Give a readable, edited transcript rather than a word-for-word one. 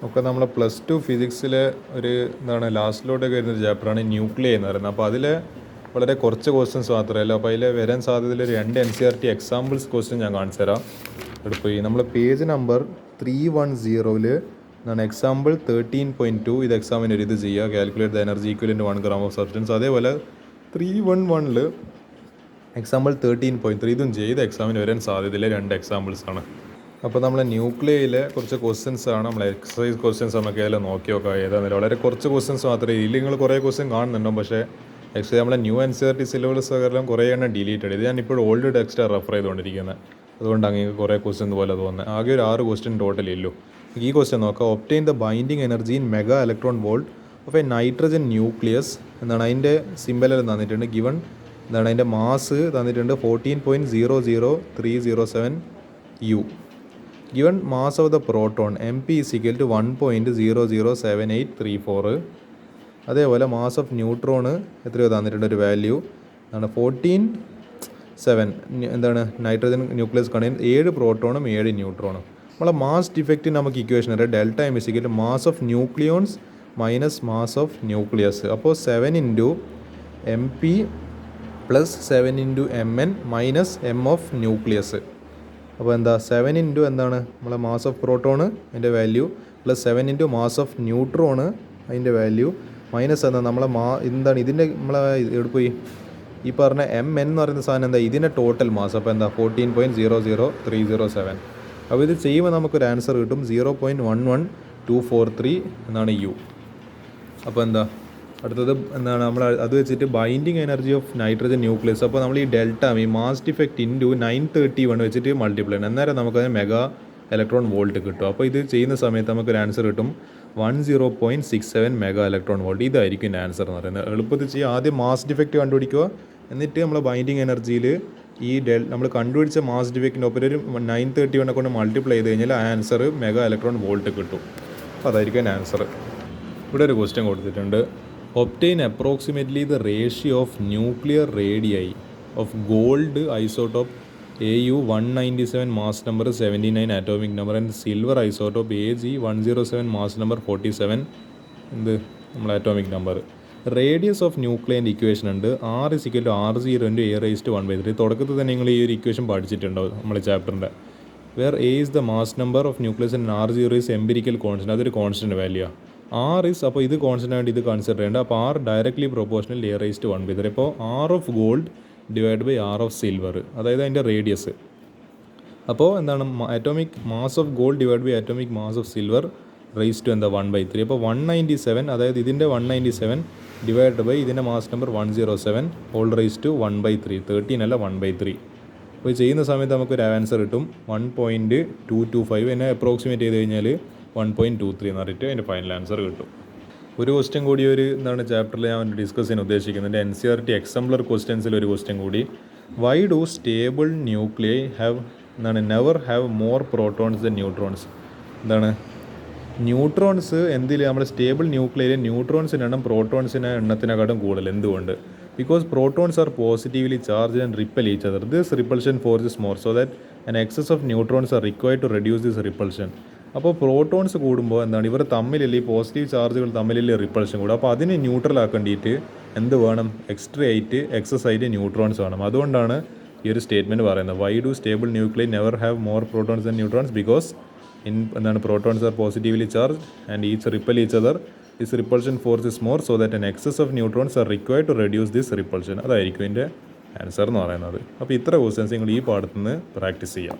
ഒക്കെ നമ്മളെ +2 ഫിസിക്സിലെ ഒരു ലാസ്റ്റിലോട്ടൊക്കെ വരുന്നൊരു ചാപ്റ്ററാണ് ന്യൂക്ലിയർ എന്ന് പറയുന്നത്. അപ്പോൾ അതിൽ വളരെ കുറച്ച് ക്വസ്റ്റ്യൻസ് മാത്രമല്ല, അപ്പോൾ അതിൽ വരാൻ സാധ്യതയുള്ള 2 NCERT എക്സാമ്പിൾസ് ക്വസ്റ്റ്യൻ ഞാൻ കാണിച്ചു തരാം. എടുപ്പോൾ നമ്മൾ പേജ് നമ്പർ 310 എക്സാമ്പിൾ 13.2 ഇത് എക്സാമിന് ഒരു ഇത് ചെയ്യുക, calculate the energy equivalent 1 gram of substance. അതേപോലെ 311 എക്സാമ്പിൾ 13.3 ഇതും ചെയ്ത് എക്സാമിന് വരാൻ സാധ്യതയുള്ള 2 എക്സാമ്പിൾസ് ആണ്. അപ്പോൾ നമ്മളെ ന്യൂക്ലിയയിലെ കുറച്ച് ക്വസ്റ്റ്യൻസ് ആണ്, നമ്മൾ എക്സസൈസ് ക്വസ്റ്റ്യൻസ് നമുക്ക് അതിൽ നോക്കി നോക്കാം ഏതാണെന്നില്ല. വളരെ കുറച്ച് ക്വസ്റ്റ്യൻസ് മാത്രമേ ഇതിൽ നിങ്ങൾ കുറേ ക്വസ്റ്റ്യൻ കാണുന്നുണ്ടോ, പക്ഷേ ആക്ച്വലി നമ്മളെ ന്യൂ NCERT സിലബസ് എല്ലാം കുറേ എണ്ണം ഡിലീറ്റഡ്. ഇത് ഞാനിപ്പോൾ ഓൾഡ് ടെക്സ്റ്റ് റെഫർ ചെയ്തുകൊണ്ടിരിക്കുന്നത്, അതുകൊണ്ട് അങ്ങനെ കുറേ ക്വസ്റ്റ്യൻ പോലെ തോന്നുന്നത്. ആകെ ഒരു 6 ക്വസ്റ്റ്യൻ ടോട്ടൽ ഇല്ലു. ഈ ക്വസ്റ്റ്യൻ നോക്കാം. Obtain the binding energy in mega electron volt of A nitrogen nucleus എന്താണ് അതിൻ്റെ സിമ്പലെല്ലാം തന്നിട്ടുണ്ട്. ഗിവൺ എന്താണ് അതിൻ്റെ മാസ് തന്നിട്ടുണ്ട് 14.00307 U. Given mass of the proton MP is equal to 1.007834. അതേപോലെ മാസ് ഓഫ് ന്യൂട്രോൺ എത്രയോ തന്നിട്ടുണ്ട് ഒരു വാല്യൂ എന്താണ് 14.7. എന്താണ് നൈട്രജൻ ന്യൂക്ലിയസ് കണ്ടെയ്ൻ 7 പ്രോട്ടോണും 7 ന്യൂട്രോണും. നമ്മളെ മാസ് ഡിഫക്റ്റ് നമുക്ക് ഇക്വേഷൻ അറിയാം. Delta M is equal to mass of nucleons minus mass of nucleus. അപ്പോൾ 7 × MP plus 7 × MN minus M of nucleus. അപ്പോൾ എന്താ 7 × എന്താണ് നമ്മളെ മാസ് ഓഫ് പ്രോട്ടോണ് അതിൻ്റെ value plus 7 × mass of neutron അതിൻ്റെ വാല്യൂ മൈനസ് എന്താ നമ്മളെ എന്താണ് ഇതിൻ്റെ നമ്മളെ എവിടെ പോയി ഈ പറഞ്ഞ MN എന്ന് പറയുന്ന സാധനം എന്താ ഇതിൻ്റെ ടോട്ടൽ മാസ്. അപ്പോൾ എന്താ 14.00307. അപ്പോൾ ഇത് ചെയ്യുമ്പോൾ നമുക്കൊരു ആൻസർ കിട്ടും 0.11243 എന്നാണ് U. അപ്പോൾ എന്താ അടുത്തത് എന്താണ് നമ്മൾ അത് വെച്ചിട്ട് binding energy of nitrogen nucleus. അപ്പോൾ നമ്മൾ ഈ ഡെൽറ്റ ഈ മാസ് ഡിഫക്റ്റ് ഇൻറ്റു 931 വെച്ചിട്ട് മൾട്ടിപ്ലൈ ചെയ്യണം, അന്നേരം നമുക്കത് മെഗാ ഇലക്ട്രോൺ വോൾട്ട് കിട്ടും. അപ്പോൾ ഇത് ചെയ്യുന്ന സമയത്ത് നമുക്കൊരു ആൻസർ കിട്ടും 10.67 മെഗാ ഇലക്ട്രോൺ വോൾട്ട്. ഇതായിരിക്കും എൻ്റെ ആൻസർ എന്ന് പറയുന്നത്. എളുപ്പത്തിൽ ചെയ്യുക. ആദ്യം മാസ് ഡിഫക്റ്റ് കണ്ടുപിടിക്കുക, എന്നിട്ട് നമ്മൾ ബൈൻഡിങ് എനർജിയിൽ ഈ നമ്മൾ കണ്ടുപിടിച്ച മാസ് ഡിഫക്റ്റിൻ്റെ ഒപ്പം ഒരു 931 കൊണ്ട് മൾട്ടിപ്ലൈ ചെയ്ത് കഴിഞ്ഞാൽ ആ ആൻസർ മെഗാ ഇലക്ട്രോൺ വോൾട്ട് കിട്ടും. അപ്പോൾ അതായിരിക്കും എൻ്റെ ആൻസർ. ഇവിടെ ഒരു ക്വസ്റ്റ്യൻ കൊടുത്തിട്ടുണ്ട്. Obtain approximately the ratio of nuclear radii of gold isotope AU-197 mass number 79 atomic number and silver isotope AG-107 mass number 47 എന്ത് നമ്മൾ അറ്റോമിക് നമ്പർ. റേഡിയസ് ഓഫ് ന്യൂക്ലിയൻ്റെ ഇക്വേഷൻ ഉണ്ട്. R = R0 × A⁻⁴. തുടക്കത്തിൽ തന്നെ നിങ്ങൾ ഈ ഒരു ഇക്വേഷൻ പഠിച്ചിട്ടുണ്ടാവും നമ്മൾ ചാപ്റ്ററിൻ്റെ. Where A is the mass number of nucleus and R0 is empirical constant. അതൊരു കോൺസ്റ്റൻറ്റ് വാല്യൂ ആണ്. R is അപ്പോൾ ഇത് കോൺസ്റ്റൻ്റ് ആയിട്ട് ഇത് കൺസിഡർ ചെയ്യേണ്ട. അപ്പോൾ R ഡയറക്ട്ലി പ്രൊപ്പോർഷണൽ A⁻⁴. ഇപ്പോൾ R of gold divide by R of silver, അതായത് അതിൻ്റെ റേഡിയസ്. അപ്പോൾ എന്താണ് atomic mass of gold divide by atomic mass of silver raise to എന്താ 1/3. അപ്പോൾ 197 അതായത് ഇതിൻ്റെ 197 ഡിവൈഡ് ബൈ ഇതിൻ്റെ mass number 107 whole raise to 1/3. 13 അല്ല 1/3. അപ്പോൾ ചെയ്യുന്ന സമയത്ത് നമുക്കൊരു ആൻസർ കിട്ടും 1.225. എന്നെ അപ്രോക്സിമേറ്റ് ചെയ്ത് കഴിഞ്ഞാൽ 1.23 എന്ന് പറഞ്ഞിട്ട് അതിൻ്റെ ഫൈനൽ ആൻസർ കിട്ടും. ഒരു ക്വസ്റ്റ്യൻ കൂടി ഒരു ചാപ്റ്ററിൽ ഞാൻ ഡിസ്കസ് ചെയ്യാൻ ഉദ്ദേശിക്കുന്നുണ്ട്. NCERT എക്സാംപ്ലർ ക്വസ്റ്റ്യൻസിൽ ഒരു ക്വസ്റ്റ്യൻ കൂടി. Why do stable nuclei never have more protons than neutrons. Neutrons എന്തിൽ നമ്മുടെ സ്റ്റേബിൾ ന്യൂക്ലിയയിൽ ന്യൂട്രോൺസിൻ്റെ എണ്ണം പ്രോട്ടോൺസിൻ്റെ എണ്ണത്തിനെക്കാട്ടും കൂടുതൽ. എന്തുകൊണ്ട്? Because protons are positively charge and repel each other. This repulsion force is more so that an excess of neutrons are required to reduce this repulsion. അപ്പോൾ protons കൂടുമ്പോൾ ഇവർ തമ്മിലല്ലേ ഈ പോസിറ്റീവ് ചാർജുകൾ തമ്മിലല്ലേ റിപ്പൾഷൻ കൂടും. അപ്പോൾ അതിനെ ന്യൂട്രൽ ആക്കേണ്ടിയിട്ട് എന്ത് വേണം? എക്സ്ട്രാ ആയിട്ട് എക്സസ് ആയിട്ട് ന്യൂട്രോൺസ് വേണം. അതുകൊണ്ടാണ് ഈ ഒരു സ്റ്റേറ്റ്മെൻറ്റ് പറയുന്നത്. Why do stable nuclei never have more protons than neutrons? Because protons are positively charge and each repel each other. This repulsion force is more so that an excess of neutrons are required to reduce this repulsion. അതായിരിക്കും ഇതിൻ്റെ answer എന്ന് പറയുന്നത്. അപ്പോൾ ഇത്ര questions നിങ്ങൾ ഈ പാഠത്തിൽ നിന്ന് പ്രാക്ടീസ് ചെയ്യാം.